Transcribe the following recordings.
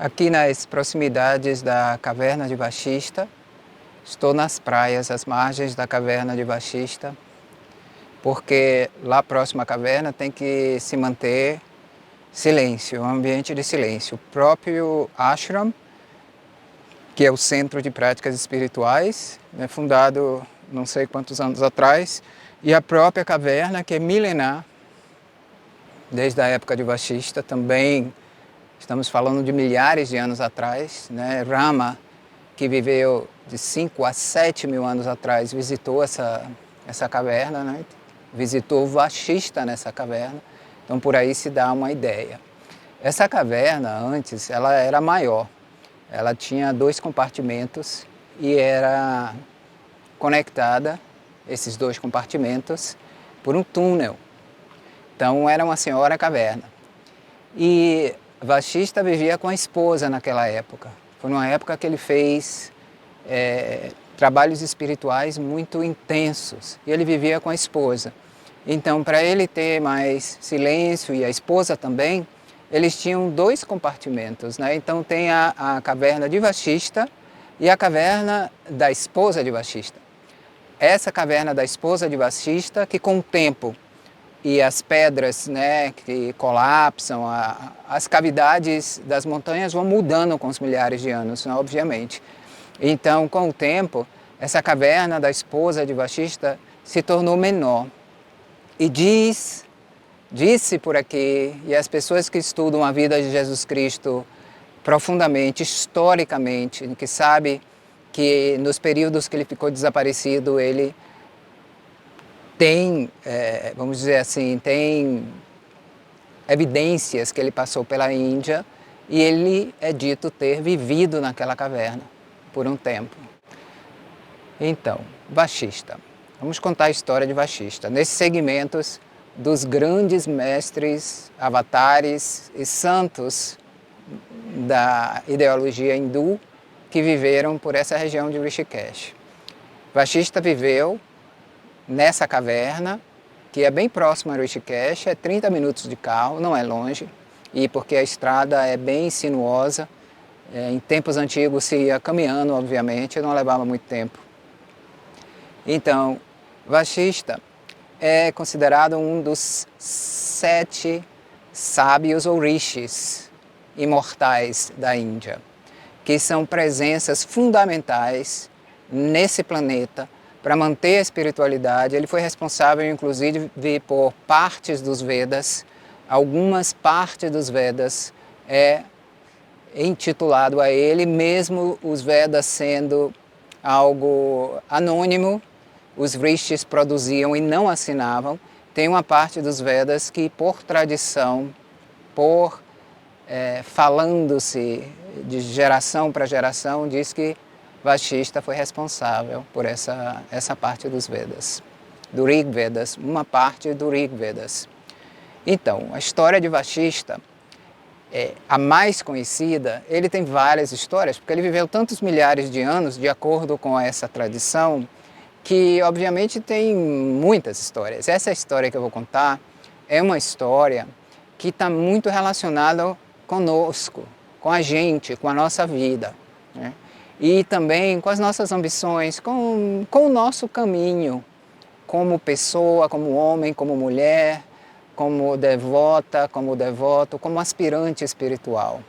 Aqui nas proximidades da caverna de Vashista, estou nas praias, às margens da caverna de Vashista, porque lá próximo à caverna tem que se manter silêncio, um ambiente de silêncio. O próprio ashram, que é o centro de práticas espirituais, fundado não sei quantos anos atrás, e a própria caverna, que é milenar, desde a época de Vashista, também estamos falando de milhares de anos atrás, né? Rama, que viveu de 5 a 7 mil anos atrás, visitou essa caverna, né? Visitou Vashista nessa caverna, então por aí se dá uma ideia. Essa caverna, antes, ela era maior, ela tinha 2 compartimentos e era conectada, esses 2 compartimentos, por um túnel. Então era uma senhora caverna. E Vashista vivia com a esposa naquela época. Foi numa época que ele fez trabalhos espirituais muito intensos. E ele vivia com a esposa. Então, para ele ter mais silêncio e a esposa também, eles tinham 2 compartimentos, né? Então tem a caverna de Vashista e a caverna da esposa de Vashista. Essa caverna da esposa de Vashista, que com o tempo e as pedras, né, que colapsam, as cavidades das montanhas vão mudando com os milhares de anos, né, obviamente. Então, com o tempo, essa caverna da esposa de Vashista se tornou menor. E disse por aqui, e as pessoas que estudam a vida de Jesus Cristo profundamente, historicamente, que sabem que nos períodos que ele ficou desaparecido, ele tem, vamos dizer assim, tem evidências que ele passou pela Índia e ele é dito ter vivido naquela caverna por um tempo. Então, Vashista. Vamos contar a história de Vashista. Nesses segmentos dos grandes mestres, avatares e santos da ideologia hindu que viveram por essa região de Rishikesh. Vashista viveu nessa caverna, que é bem próxima a Rishikesh, é 30 minutos de carro, não é longe, e porque a estrada é bem sinuosa, em tempos antigos se ia caminhando, obviamente, não levava muito tempo. Então, Vashista é considerado um dos 7 sábios ou rishis imortais da Índia, que são presenças fundamentais nesse planeta para manter a espiritualidade. Ele foi responsável, inclusive, por partes dos Vedas. Algumas partes dos Vedas é intitulado a ele, mesmo os Vedas sendo algo anônimo, os rishis produziam e não assinavam. Tem uma parte dos Vedas que, por tradição, falando-se de geração para geração, diz que Vashista foi responsável por essa parte dos Vedas, do Rig Vedas, uma parte do Rig Vedas. Então, a história de Vashista, a mais conhecida, ele tem várias histórias, porque ele viveu tantos milhares de anos, de acordo com essa tradição, que obviamente tem muitas histórias. Essa história que eu vou contar é uma história que está muito relacionada conosco, com a gente, com a nossa vida, né? E também com as nossas ambições, com o nosso caminho, como pessoa, como homem, como mulher, como devota, como devoto, como aspirante espiritual.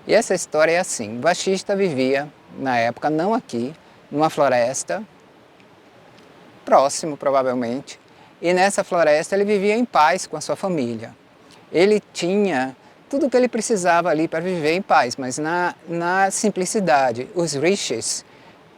E essa história é assim: Vashista vivia, na época, não aqui, numa floresta, próximo provavelmente, e nessa floresta ele vivia em paz com a sua família. Ele tinha tudo o que ele precisava ali para viver em paz, mas na simplicidade. Os rishis,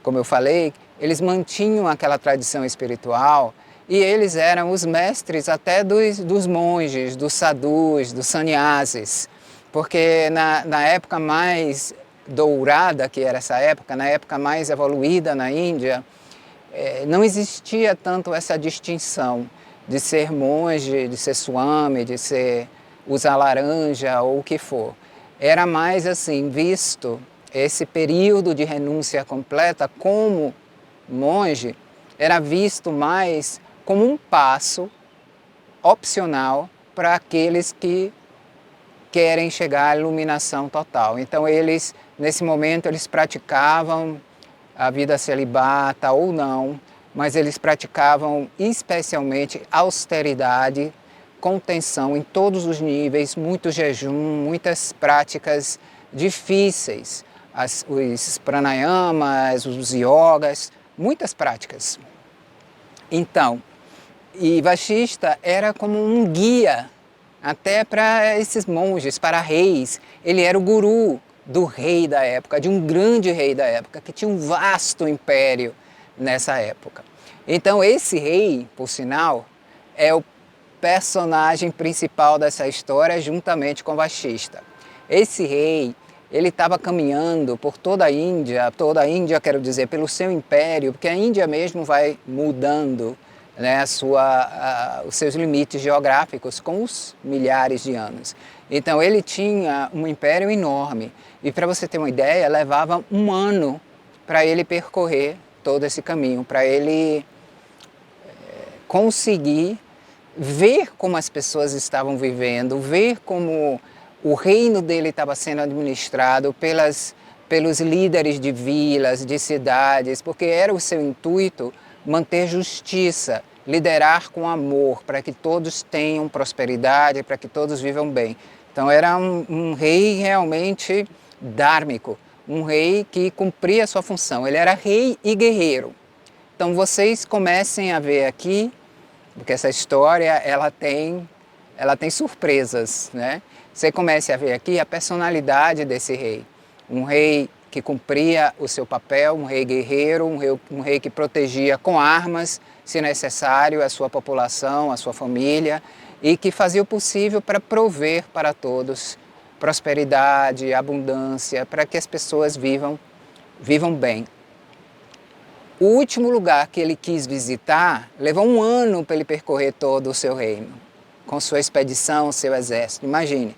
como eu falei, eles mantinham aquela tradição espiritual e eles eram os mestres até dos monges, dos sadhus, dos sannyasis, porque na época mais dourada, que era essa época, na época mais evoluída na Índia, não existia tanto essa distinção de ser monge, de ser swami, de ser usar laranja ou o que for. Era mais assim, visto esse período de renúncia completa como monge, era visto mais como um passo opcional para aqueles que querem chegar à iluminação total. Então eles, nesse momento, eles praticavam a vida celibata ou não, mas eles praticavam especialmente austeridade, contenção em todos os níveis, muito jejum, muitas práticas difíceis, os pranayamas, os yogas, muitas práticas. Então, e Vashishta era como um guia até para esses monges, para reis. Ele era o guru do rei da época, de um grande rei da época, que tinha um vasto império nessa época. Então esse rei, por sinal, é o personagem principal dessa história juntamente com Vashishta. Esse rei, ele estava caminhando por toda a Índia, quero dizer, pelo seu império, porque a Índia mesmo vai mudando, né, os seus limites geográficos com os milhares de anos. Então ele tinha um império enorme e, para você ter uma ideia, levava um ano para ele percorrer todo esse caminho, para ele conseguir ver como as pessoas estavam vivendo, ver como o reino dele estava sendo administrado pelos líderes de vilas, de cidades, porque era o seu intuito manter justiça, liderar com amor, para que todos tenham prosperidade, para que todos vivam bem. Então era um rei realmente dármico, um rei que cumpria a sua função. Ele era rei e guerreiro. Então vocês comecem a ver aqui, porque essa história ela tem surpresas, né? Você comece a ver aqui a personalidade desse rei. Um rei que cumpria o seu papel, um rei guerreiro, um rei que protegia com armas, se necessário, a sua população, a sua família, e que fazia o possível para prover para todos prosperidade, abundância, para que as pessoas vivam bem. O último lugar que ele quis visitar, levou um ano para ele percorrer todo o seu reino, com sua expedição, seu exército. Imagine,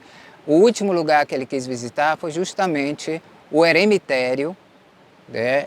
o último lugar que ele quis visitar foi justamente o eremitério, né,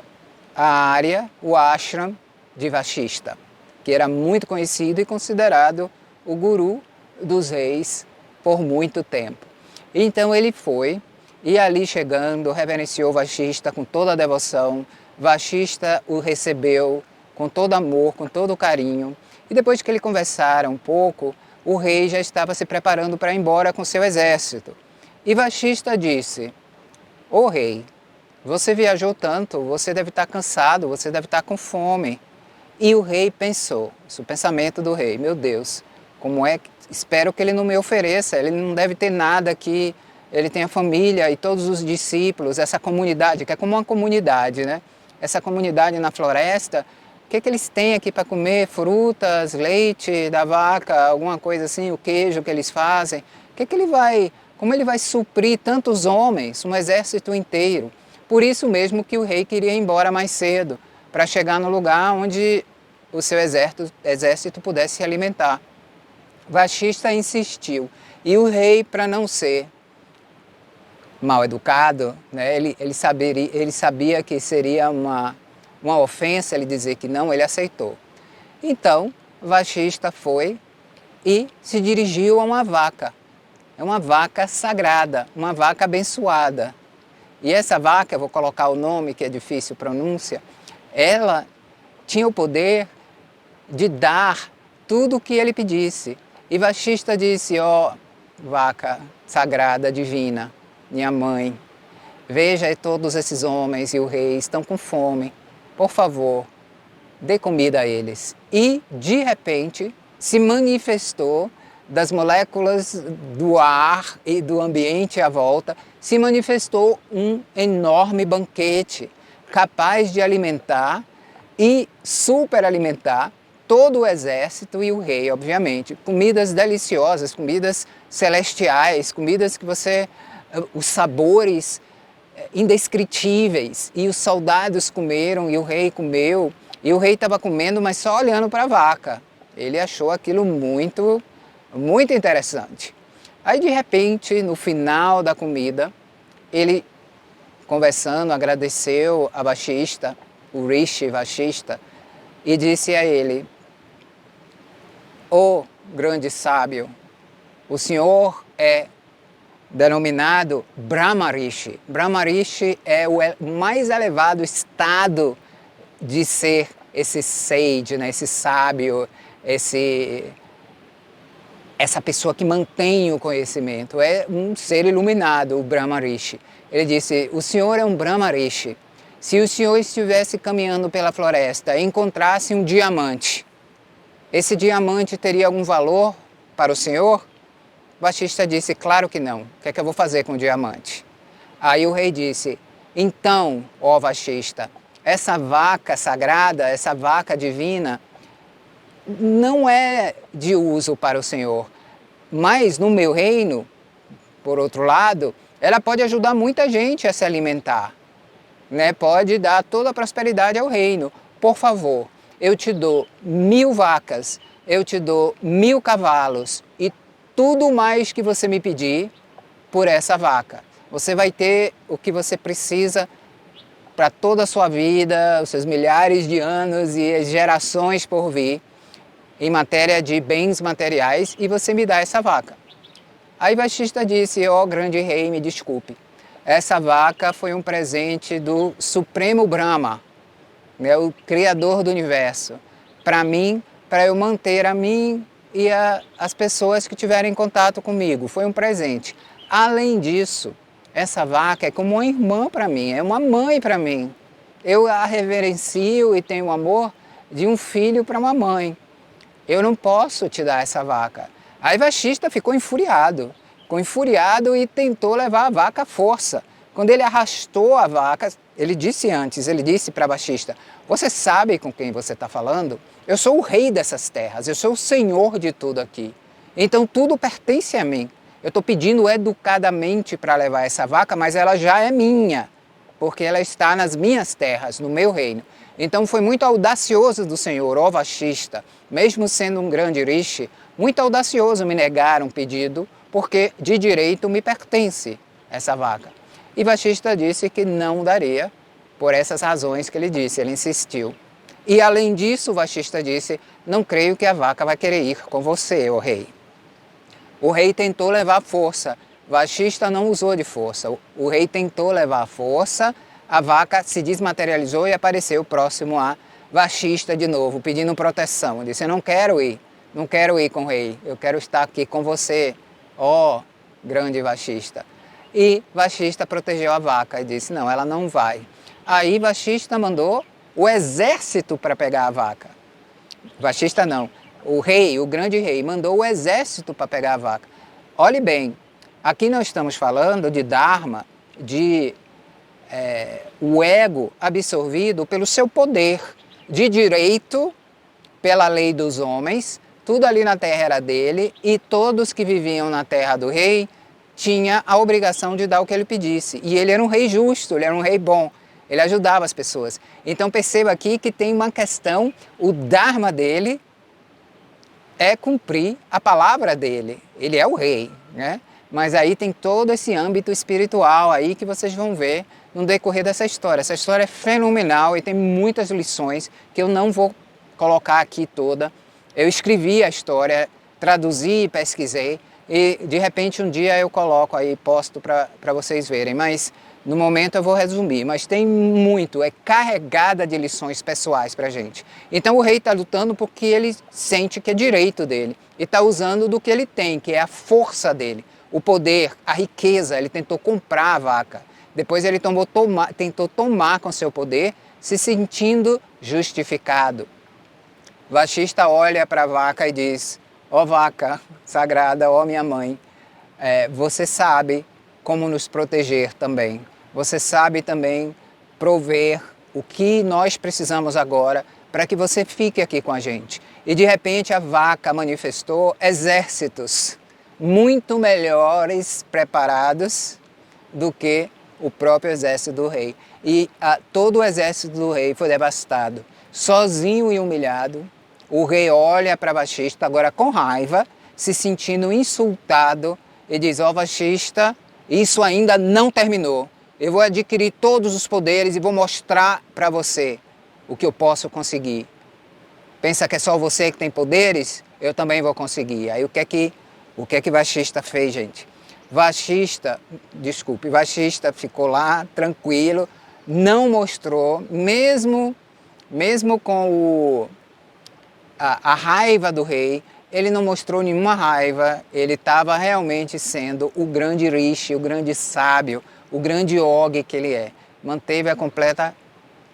a área, o ashram de Vashishta, que era muito conhecido e considerado o guru dos reis por muito tempo. Então ele foi, e ali chegando, reverenciou Vashishta com toda a devoção. Vashishta o recebeu com todo amor, com todo carinho. E depois que ele conversara um pouco, o rei já estava se preparando para ir embora com seu exército. E Vashishta disse: "Ô rei, você viajou tanto, você deve estar cansado, você deve estar com fome." E o rei pensou, o pensamento do rei: meu Deus, como é que espero que ele não me ofereça, ele não deve ter nada aqui, ele tem a família e todos os discípulos, essa comunidade, que é como uma comunidade, né? Essa comunidade na floresta, o que eles têm aqui para comer? Frutas, leite da vaca, alguma coisa assim, o queijo que eles fazem. Como ele vai suprir tantos homens, um exército inteiro? Por isso mesmo que o rei queria ir embora mais cedo, para chegar no lugar onde o seu exército pudesse se alimentar. Vashishta insistiu, e o rei, para não ser mal educado, né, ele sabia que seria uma ofensa ele dizer que não, ele aceitou. Então, Vashishta foi e se dirigiu a uma vaca. É uma vaca sagrada, uma vaca abençoada. E essa vaca, eu vou colocar o nome que é difícil pronúncia, ela tinha o poder de dar tudo o que ele pedisse. E Vashishta disse: ó, vaca sagrada, divina, minha mãe, veja todos esses homens e o rei estão com fome, por favor, dê comida a eles. E, de repente, se manifestou das moléculas do ar e do ambiente à volta, se manifestou um enorme banquete, capaz de alimentar e superalimentar todo o exército e o rei, obviamente. Comidas deliciosas, comidas celestiais, comidas que os sabores indescritíveis. E os soldados comeram e o rei comeu. E o rei estava comendo, mas só olhando para a vaca. Ele achou aquilo muito, muito interessante. Aí, de repente, no final da comida, ele, conversando, agradeceu a Vashishta, o Rishi Vashishta, e disse a ele: "Ó grande sábio, o senhor é denominado Brahmarishi. Brahmarishi é o mais elevado estado de ser esse sage, né? Esse sábio, essa pessoa que mantém o conhecimento. É um ser iluminado, o Brahmarishi. Ele disse, o senhor é um Brahmarishi. Se o senhor estivesse caminhando pela floresta e encontrasse um diamante, esse diamante teria algum valor para o senhor? Vashishta disse, claro que não. O que é que eu vou fazer com o diamante? Aí o rei disse, então, ó Vashishta, essa vaca sagrada, essa vaca divina, não é de uso para o senhor. Mas no meu reino, por outro lado, ela pode ajudar muita gente a se alimentar, né? Pode dar toda a prosperidade ao reino. Por favor, eu te dou 1000 vacas, eu te dou 1000 cavalos e tudo mais que você me pedir por essa vaca. Você vai ter o que você precisa para toda a sua vida, os seus milhares de anos e as gerações por vir, em matéria de bens materiais, e você me dá essa vaca. Aí Vashishta disse, ó grande rei, me desculpe, essa vaca foi um presente do Supremo Brahma, né, o Criador do Universo, para mim, para eu manter a mim e as pessoas que tiverem contato comigo. Foi um presente. Além disso, essa vaca é como uma irmã para mim, é uma mãe para mim. Eu a reverencio e tenho amor de um filho para uma mãe. Eu não posso te dar essa vaca. Aí Vashishta ficou enfuriado e tentou levar a vaca à força. Quando ele arrastou a vaca, ele disse para Vashishta, você sabe com quem você está falando? Eu sou o rei dessas terras, eu sou o senhor de tudo aqui. Então tudo pertence a mim. Eu estou pedindo educadamente para levar essa vaca, mas ela já é minha, porque ela está nas minhas terras, no meu reino. Então foi muito audacioso do senhor, ó Vashishta, mesmo sendo um grande rishi, muito audacioso me negar um pedido, porque de direito me pertence essa vaca. E Vashishta disse que não daria, por essas razões que ele disse, ele insistiu. E além disso, Vashishta disse, não creio que a vaca vai querer ir com você, ó rei. O rei tentou levar força, Vashishta não usou de força, o rei tentou levar força, a vaca se desmaterializou e apareceu próximo a Vashishta de novo, pedindo proteção. Disse, eu não quero ir com o rei, eu quero estar aqui com você, ó grande Vashishta. E Vashishta protegeu a vaca e disse, não, ela não vai. Aí Vashishta mandou o exército para pegar a vaca. Vashishta não, o rei, o grande rei, mandou o exército para pegar a vaca. Olhe bem, aqui nós estamos falando de Dharma, de o ego absorvido pelo seu poder, de direito, pela lei dos homens, tudo ali na terra era dele e todos que viviam na terra do rei tinha a obrigação de dar o que ele pedisse. E ele era um rei justo, ele era um rei bom, ele ajudava as pessoas. Então perceba aqui que tem uma questão, o Dharma dele é cumprir a palavra dele, ele é o rei, né? Mas aí tem todo esse âmbito espiritual aí que vocês vão ver no decorrer dessa história. Essa história é fenomenal e tem muitas lições que eu não vou colocar aqui toda. Eu escrevi a história, traduzi e pesquisei e de repente um dia eu coloco aí, posto para vocês verem, mas no momento eu vou resumir, mas tem muito, é carregada de lições pessoais para a gente. Então o rei está lutando porque ele sente que é direito dele e está usando do que ele tem, que é a força dele, o poder, a riqueza. Ele tentou comprar a vaca, depois ele tentou tomar com seu poder, se sentindo justificado. Vashishta olha para a vaca e diz, ó vaca sagrada, ó minha mãe, você sabe como nos proteger também. Você sabe também prover o que nós precisamos agora para que você fique aqui com a gente. E de repente a vaca manifestou exércitos muito melhores preparados do que o próprio exército do rei. E todo o exército do rei foi devastado. Sozinho e humilhado, o rei olha para Vashishta agora com raiva, se sentindo insultado e diz, ó Vashishta, isso ainda não terminou. Eu vou adquirir todos os poderes e vou mostrar para você o que eu posso conseguir. Pensa que é só você que tem poderes? Eu também vou conseguir. Aí o que é que Vashishta fez, gente? Vashishta ficou lá tranquilo, não mostrou, mesmo com a raiva do rei, ele não mostrou nenhuma raiva, ele estava realmente sendo o grande rishi, o grande sábio, o grande yogi que ele é. Manteve a completa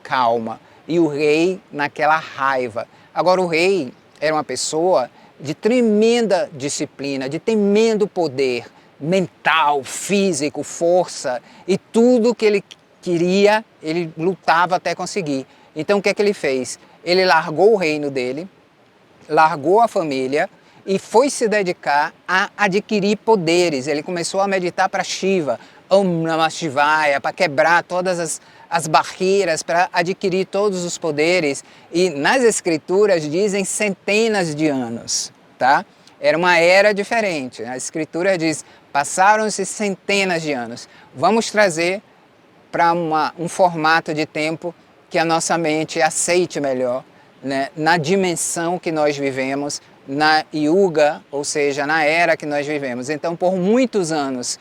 calma. E o rei naquela raiva. Agora o rei era uma pessoa de tremenda disciplina, de tremendo poder mental, físico, força, e tudo que ele queria, ele lutava até conseguir. Então o que é que ele fez? Ele largou o reino dele, largou a família e foi se dedicar a adquirir poderes. Ele começou a meditar para Shiva, Om Namah Shivaya, para quebrar todas as barreiras, para adquirir todos os poderes. E nas escrituras dizem centenas de anos, tá? Era uma era diferente. A escritura diz, passaram-se centenas de anos. Vamos trazer para um formato de tempo que a nossa mente aceite melhor, né? Na dimensão que nós vivemos, na Yuga, ou seja, na era que nós vivemos. Então, por muitos anos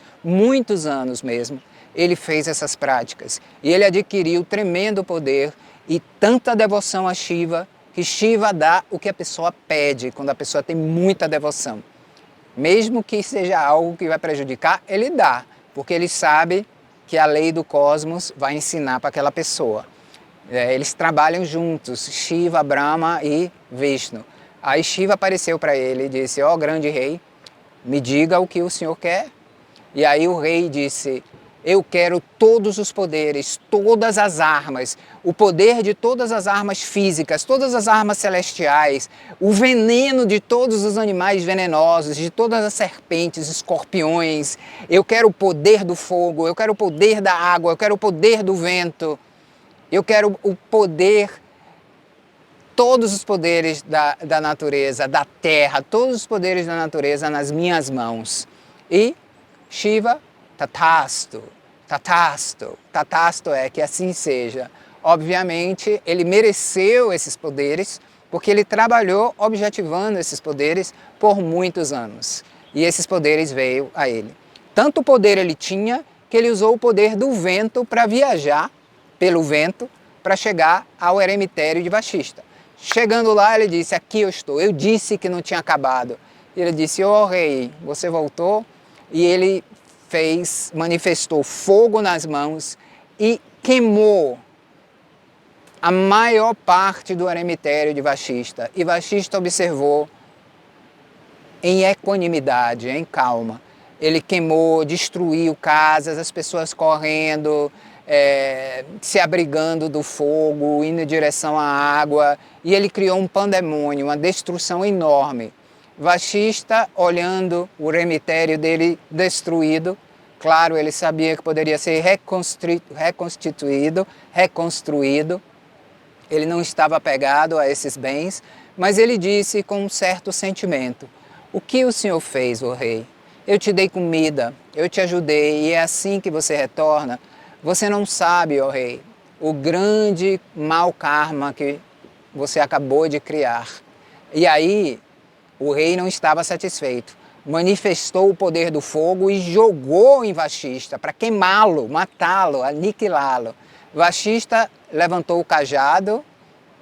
mesmo, ele fez essas práticas. E ele adquiriu tremendo poder e tanta devoção a Shiva, que Shiva dá o que a pessoa pede, quando a pessoa tem muita devoção. Mesmo que seja algo que vai prejudicar, ele dá, porque ele sabe que a lei do cosmos vai ensinar para aquela pessoa. Eles trabalham juntos, Shiva, Brahma e Vishnu. Aí Shiva apareceu para ele e disse, ó grande rei, me diga o que o senhor quer. E aí o rei disse, eu quero todos os poderes, todas as armas, o poder de todas as armas físicas, todas as armas celestiais, o veneno de todos os animais venenosos, de todas as serpentes, escorpiões. Eu quero o poder do fogo, eu quero o poder da água, eu quero o poder do vento. Eu quero o poder, todos os poderes da natureza, da terra, todos os poderes da natureza nas minhas mãos. E Shiva, Tatastu, Tatastu, Tatastu é que assim seja. Obviamente, ele mereceu esses poderes, porque ele trabalhou objetivando esses poderes por muitos anos. E esses poderes veio a ele. Tanto poder ele tinha, que ele usou o poder do vento para viajar pelo vento, para chegar ao eremitério de Vashishta. Chegando lá, ele disse, aqui eu estou, eu disse que não tinha acabado. E ele disse, ó rei, você voltou? E ele manifestou fogo nas mãos e queimou a maior parte do eremitério de Vashishta. E Vashishta observou em equanimidade, em calma. Ele queimou, destruiu casas, as pessoas correndo, se abrigando do fogo, indo em direção à água, e ele criou um pandemônio, uma destruição enorme. Vashishta, olhando o eremitério dele destruído, claro, ele sabia que poderia ser reconstruído, ele não estava apegado a esses bens, mas ele disse com um certo sentimento, o que o senhor fez, ó rei? Eu te dei comida, eu te ajudei, e é assim que você retorna? Você não sabe, ó rei, o grande mau karma que você acabou de criar. E aí, o rei não estava satisfeito. Manifestou o poder do fogo e jogou em Vashishta para queimá-lo, matá-lo, aniquilá-lo. Vashishta levantou o cajado,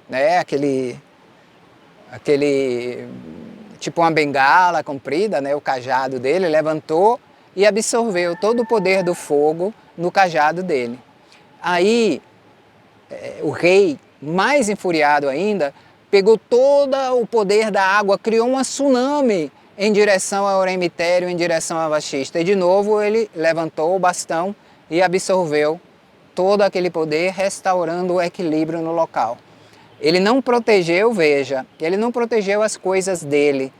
né, aquele tipo uma bengala comprida, né, o cajado dele, levantou e absorveu todo o poder do fogo no cajado dele. Aí, o rei, mais enfuriado ainda, pegou todo o poder da água, criou um tsunami em direção ao eremitério, em direção a Vashishta. E de novo ele levantou o bastão e absorveu todo aquele poder, restaurando o equilíbrio no local. Ele não protegeu, veja, ele não protegeu as coisas dele,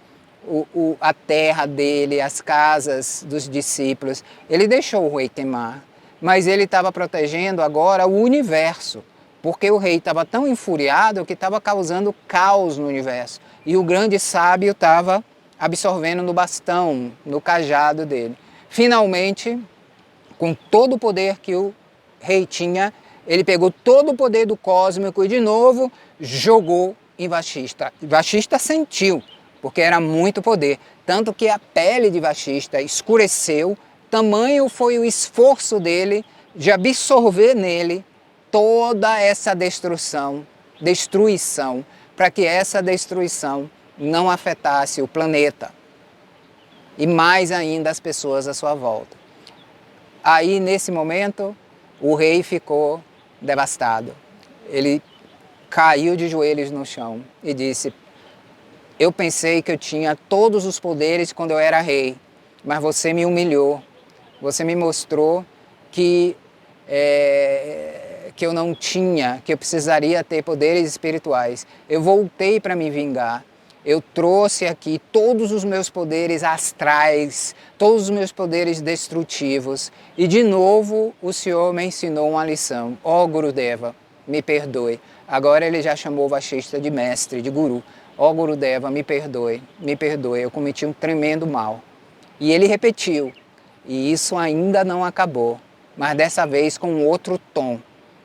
a terra dele, as casas dos discípulos. Ele deixou o rei queimar. Mas ele estava protegendo agora o universo, porque o rei estava tão enfuriado que estava causando caos no universo. E o grande sábio estava absorvendo no bastão, no cajado dele. Finalmente, com todo o poder que o rei tinha, ele pegou todo o poder do cósmico e de novo jogou em Vashishta. Vashishta sentiu, porque era muito poder. Tanto que a pele de Vashishta escureceu, tamanho foi o esforço dele de absorver nele toda essa destruição, para que essa destruição não afetasse o planeta e mais ainda as pessoas à sua volta. Aí, nesse momento, o rei ficou devastado. Ele caiu de joelhos no chão e disse: eu pensei que eu tinha todos os poderes quando eu era rei, mas você me humilhou. Você me mostrou que eu não tinha, que eu precisaria ter poderes espirituais. Eu voltei para me vingar. Eu trouxe aqui todos os meus poderes astrais, todos os meus poderes destrutivos. E de novo o Senhor me ensinou uma lição. Ó Gurudeva, me perdoe. Agora ele já chamou o Vashishta de mestre, de guru. Ó Gurudeva, me perdoe, eu cometi um tremendo mal. E ele repetiu, e isso ainda não acabou, mas dessa vez com outro tom.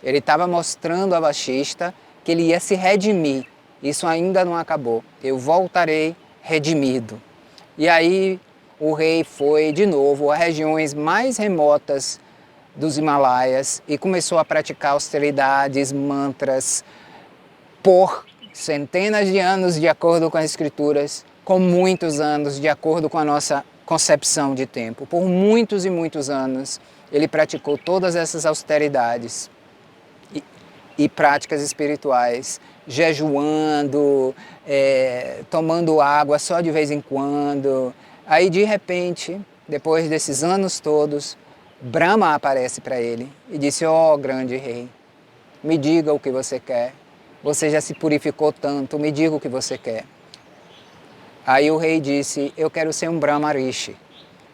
Ele estava mostrando a Vashishta que ele ia se redimir. Isso ainda não acabou, eu voltarei redimido. E aí o rei foi de novo a regiões mais remotas dos Himalaias e começou a praticar austeridades, mantras, por centenas de anos de acordo com as escrituras, com muitos anos de acordo com a nossa concepção de tempo. Por muitos e muitos anos ele praticou todas essas austeridades e práticas espirituais, jejuando, tomando água só de vez em quando. Aí de repente, depois desses anos todos, Brahma aparece para ele e disse: ó grande rei, me diga o que você quer. Você já se purificou tanto, me diga o que você quer. Aí o rei disse: eu quero ser um Brahma Rishi.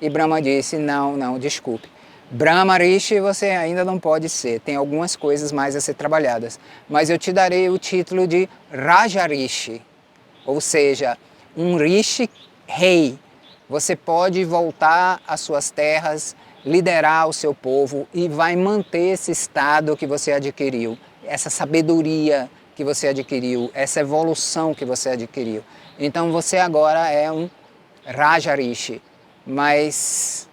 E Brahma disse: não, desculpe. Brahma Rishi você ainda não pode ser, tem algumas coisas mais a ser trabalhadas. Mas eu te darei o título de Raja Rishi, ou seja, um Rishi rei. Você pode voltar às suas terras, liderar o seu povo e vai manter esse estado que você adquiriu, essa sabedoria que você adquiriu, essa evolução que você adquiriu. Então você agora é um Raja Rishi, mas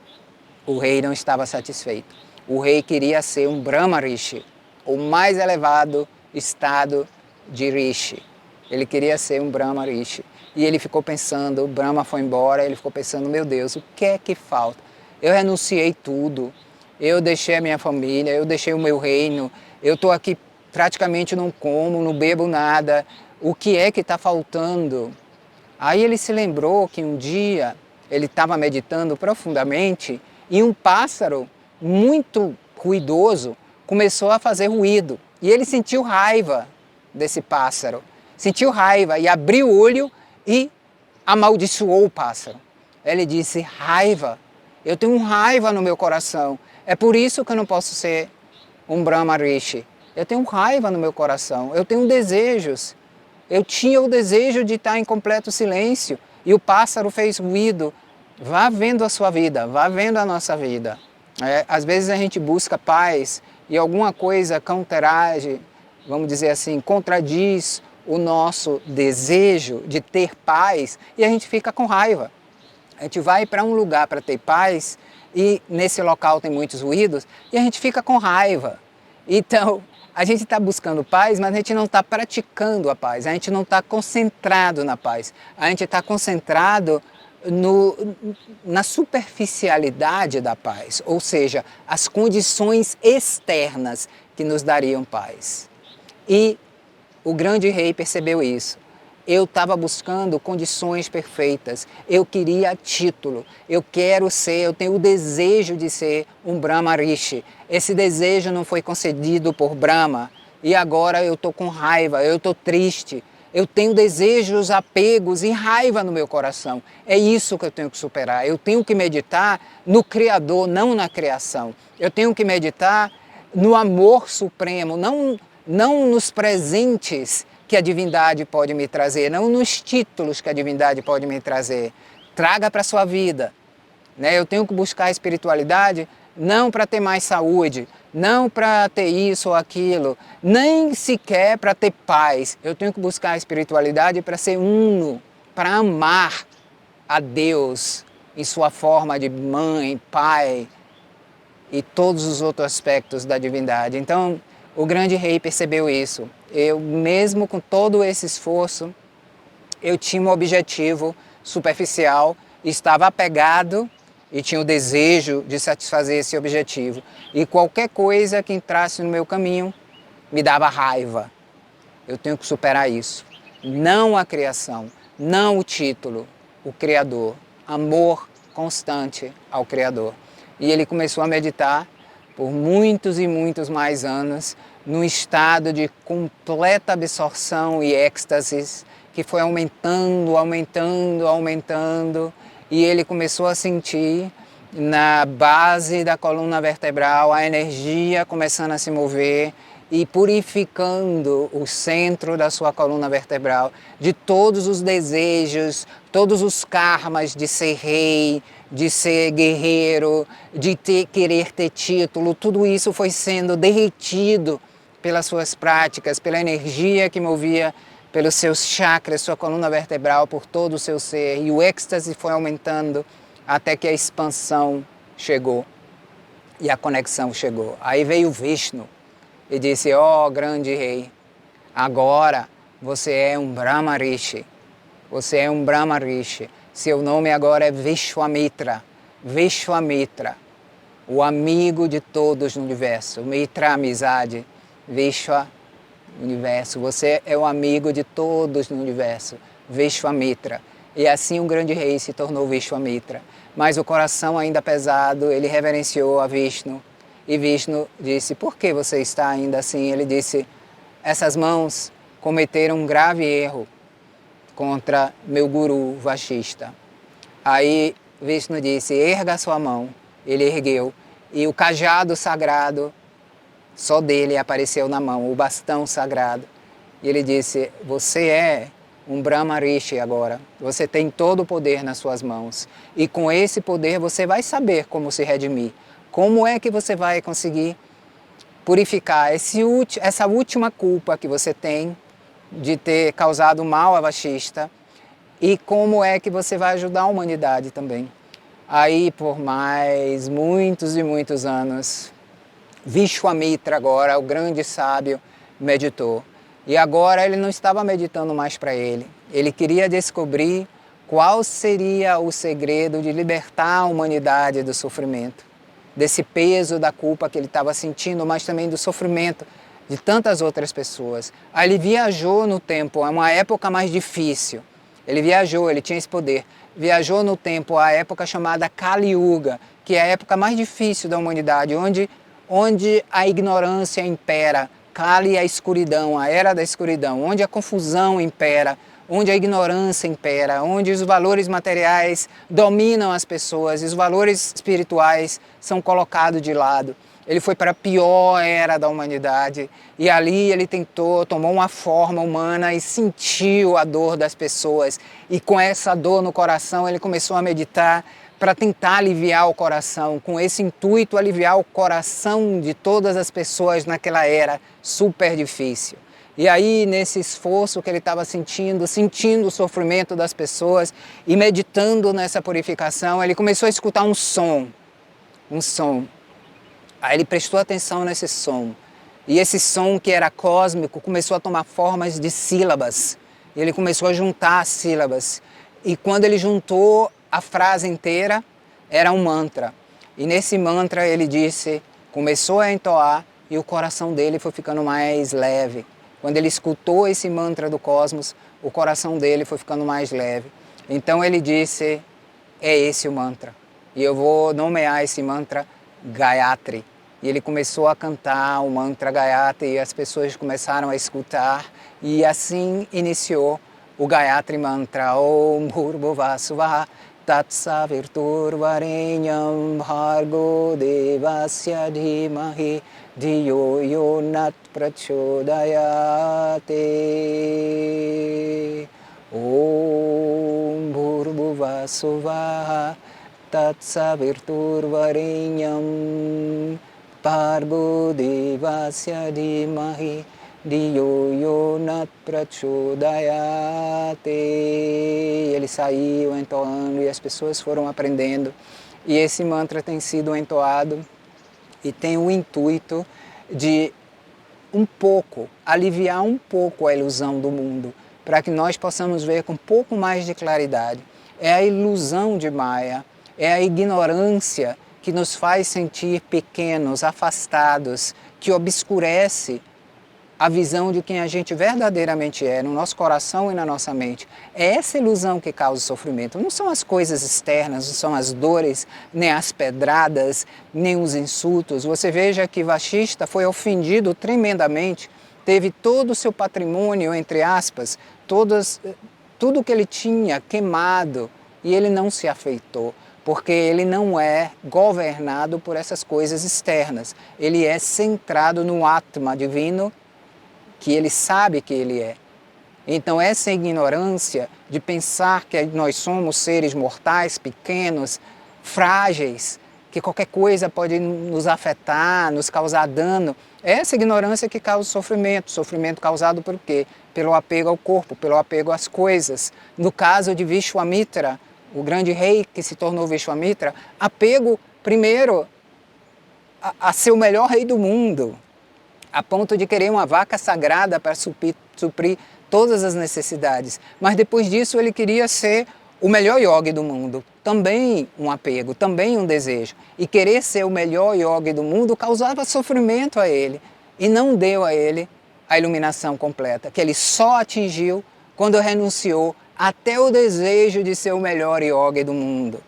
o rei não estava satisfeito. O rei queria ser um Brahma Rishi, o mais elevado estado de Rishi. Ele queria ser um Brahma Rishi. E ele ficou pensando, o Brahma foi embora, ele ficou pensando: meu Deus, o que é que falta? Eu renunciei tudo, eu deixei a minha família, eu deixei o meu reino, eu estou aqui praticamente não como, não bebo nada, o que é que está faltando? Aí ele se lembrou que um dia ele estava meditando profundamente e um pássaro muito ruidoso começou a fazer ruído. E ele sentiu raiva desse pássaro, sentiu raiva e abriu o olho e amaldiçoou o pássaro. Ele disse: raiva, eu tenho raiva no meu coração, é por isso que eu não posso ser um Brahma Rishi. Eu tenho raiva no meu coração, eu tenho desejos. Eu tinha o desejo de estar em completo silêncio e o pássaro fez ruído. Vá vendo a sua vida, vá vendo a nossa vida. Às vezes a gente busca paz e alguma coisa counterage, vamos dizer assim, contradiz o nosso desejo de ter paz e a gente fica com raiva. A gente vai para um lugar para ter paz e nesse local tem muitos ruídos e a gente fica com raiva. Então, a gente está buscando paz, mas a gente não está praticando a paz, a gente não está concentrado na paz, a gente está concentrado na superficialidade da paz, ou seja, as condições externas que nos dariam paz. E o grande rei percebeu isso. Eu estava buscando condições perfeitas, eu queria título, eu tenho o desejo de ser um Brahma Rishi. Esse desejo não foi concedido por Brahma e agora eu estou com raiva, eu estou triste, eu tenho desejos, apegos e raiva no meu coração. É isso que eu tenho que superar, eu tenho que meditar no Criador, não na criação. Eu tenho que meditar no amor supremo, não nos presentes que a divindade pode me trazer, não nos títulos que a divindade pode me trazer. Traga para a sua vida. Eu tenho que buscar a espiritualidade não para ter mais saúde, não para ter isso ou aquilo, nem sequer para ter paz. Eu tenho que buscar a espiritualidade para ser uno, para amar a Deus em sua forma de mãe, pai e todos os outros aspectos da divindade. Então, o grande rei percebeu isso. Eu, mesmo com todo esse esforço, eu tinha um objetivo superficial, estava apegado e tinha o desejo de satisfazer esse objetivo. E qualquer coisa que entrasse no meu caminho me dava raiva. Eu tenho que superar isso. Não a criação, não o título, o Criador. Amor constante ao Criador. E ele começou a meditar por muitos e muitos mais anos, num estado de completa absorção e êxtase, que foi aumentando, aumentando, aumentando, e ele começou a sentir na base da coluna vertebral a energia começando a se mover e purificando o centro da sua coluna vertebral de todos os desejos, todos os karmas de ser rei, de ser guerreiro, de querer ter título. Tudo isso foi sendo derretido pelas suas práticas, pela energia que movia pelos seus chakras, sua coluna vertebral, por todo o seu ser. E o êxtase foi aumentando até que a expansão chegou e a conexão chegou. Aí veio Vishnu e disse: ó grande rei, agora você é um Brahma Rishi. Você é um Brahma Rishi. Seu nome agora é Vishwamitra. Vishwamitra, o amigo de todos no universo. Mitra, amizade. Vishwa, universo. Você é o amigo de todos no universo. Vishwamitra. E assim o grande rei se tornou Vishwamitra. Mas o coração ainda pesado, ele reverenciou a Vishnu. E Vishnu disse: por que você está ainda assim? Ele disse: essas mãos cometeram um grave erro contra meu guru Vashishta. Aí Vishnu disse: erga a sua mão. Ele ergueu e o cajado sagrado só dele apareceu na mão, o bastão sagrado. E ele disse: você é um Brahma Rishi agora. Você tem todo o poder nas suas mãos. E com esse poder você vai saber como se redimir. Como é que você vai conseguir purificar essa última culpa que você tem de ter causado mal a Vashishta? E como é que você vai ajudar a humanidade também? Aí, por mais muitos e muitos anos, Vishwamitra agora, o grande sábio, meditou. E agora ele não estava meditando mais para ele. Ele queria descobrir qual seria o segredo de libertar a humanidade do sofrimento, desse peso da culpa que ele estava sentindo, mas também do sofrimento de tantas outras pessoas. Aí ele viajou no tempo, é uma época mais difícil. Ele viajou, ele tinha esse poder. Viajou no tempo, a época chamada Kali Yuga, que é a época mais difícil da humanidade, onde a ignorância impera. Kali é a escuridão, a era da escuridão, onde a confusão impera, onde a ignorância impera, onde os valores materiais dominam as pessoas e os valores espirituais são colocados de lado. Ele foi para a pior era da humanidade e ali ele tomou uma forma humana e sentiu a dor das pessoas. E com essa dor no coração ele começou a meditar para tentar aliviar o coração, com esse intuito aliviar o coração de todas as pessoas naquela era super difícil. E aí, nesse esforço que ele estava sentindo o sofrimento das pessoas e meditando nessa purificação, ele começou a escutar um som. Aí ele prestou atenção nesse som. E esse som que era cósmico começou a tomar formas de sílabas. E ele começou a juntar as sílabas. E quando ele juntou a frase inteira, era um mantra. E nesse mantra ele começou a entoar e o coração dele foi ficando mais leve. Quando ele escutou esse mantra do cosmos, o coração dele foi ficando mais leve. Então ele disse: é esse o mantra. E eu vou nomear esse mantra Gayatri. E ele começou a cantar o mantra Gayatri e as pessoas começaram a escutar. E assim iniciou o Gayatri Mantra. Om Bhurvuvah Suvah Tatsavirturvarenyam Bhargo Devasya Dhimahi Dhiyo Yonat Prachodayate. Om Bhurvuvah Suvah Tatsavirturvarenyam Bhargo Devasya Dhimahi Diyo yo nat prachodayate. Ele saiu entoando e as pessoas foram aprendendo. E esse mantra tem sido entoado e tem o intuito de um pouco, aliviar um pouco a ilusão do mundo, para que nós possamos ver com um pouco mais de claridade. É a ilusão de Maya, é a ignorância que nos faz sentir pequenos, afastados, que obscurece a visão de quem a gente verdadeiramente é, no nosso coração e na nossa mente. É essa ilusão que causa o sofrimento. Não são as coisas externas, não são as dores, nem as pedradas, nem os insultos. Você veja que Vashishta foi ofendido tremendamente, teve todo o seu patrimônio, entre aspas, tudo que ele tinha queimado, e ele não se afeitou, porque ele não é governado por essas coisas externas. Ele é centrado no Atma divino, que ele sabe que ele é. Então essa ignorância de pensar que nós somos seres mortais, pequenos, frágeis, que qualquer coisa pode nos afetar, nos causar dano, é essa ignorância que causa sofrimento causado por quê? Pelo apego ao corpo, pelo apego às coisas. No caso de Vishwamitra, o grande rei que se tornou Vishwamitra, apego primeiro a ser o melhor rei do mundo, a ponto de querer uma vaca sagrada para suprir todas as necessidades. Mas depois disso ele queria ser o melhor yogi do mundo. Também um apego, também um desejo. E querer ser o melhor yogi do mundo causava sofrimento a ele. E não deu a ele a iluminação completa, que ele só atingiu quando renunciou até o desejo de ser o melhor yogi do mundo.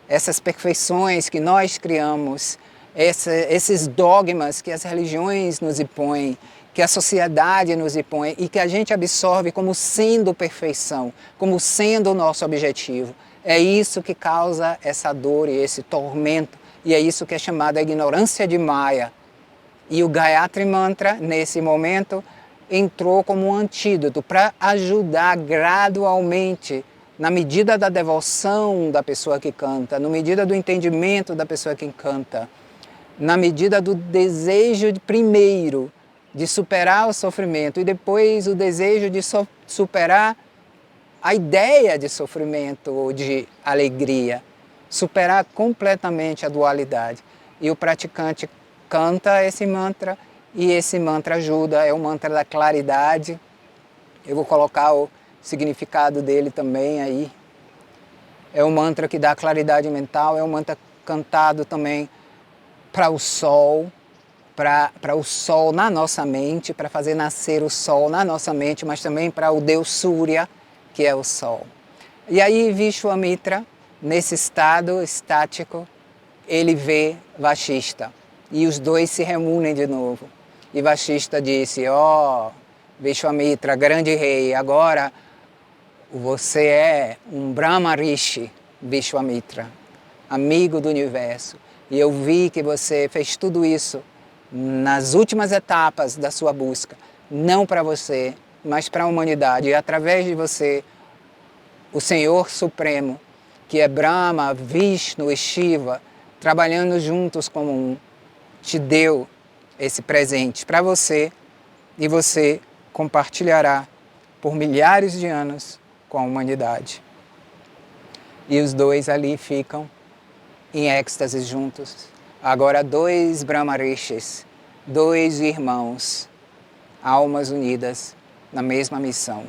Essas perfeições que nós criamos, esses dogmas que as religiões nos impõem, que a sociedade nos impõe e que a gente absorve como sendo perfeição, como sendo o nosso objetivo. É isso que causa essa dor e esse tormento, e é isso que é chamada a ignorância de Maya. E o Gayatri Mantra, nesse momento, entrou como um antídoto para ajudar gradualmente, na medida da devoção da pessoa que canta, na medida do entendimento da pessoa que canta, na medida do desejo primeiro de superar o sofrimento e depois o desejo de superar a ideia de sofrimento ou de alegria, superar completamente a dualidade. E o praticante canta esse mantra e esse mantra ajuda, é o mantra da claridade. Eu vou colocar o significado dele também aí. É um mantra que dá claridade mental, é um mantra cantado também para o sol na nossa mente, para fazer nascer o sol na nossa mente, mas também para o Deus Surya, que é o sol. E aí Vishwamitra, nesse estado estático, ele vê Vashishta e os dois se reúnem de novo. E Vashishta disse: ó, Vishwamitra, grande rei, agora você é um Brahma Rishi, Vishwamitra, amigo do universo. E eu vi que você fez tudo isso nas últimas etapas da sua busca, não para você, mas para a humanidade. E através de você, o Senhor Supremo, que é Brahma, Vishnu e Shiva, trabalhando juntos como um, te deu esse presente para você e você compartilhará por milhares de anos com a humanidade. E os dois ali ficam em êxtase juntos. Agora 2 Brahmarishis, 2 irmãos, almas unidas na mesma missão.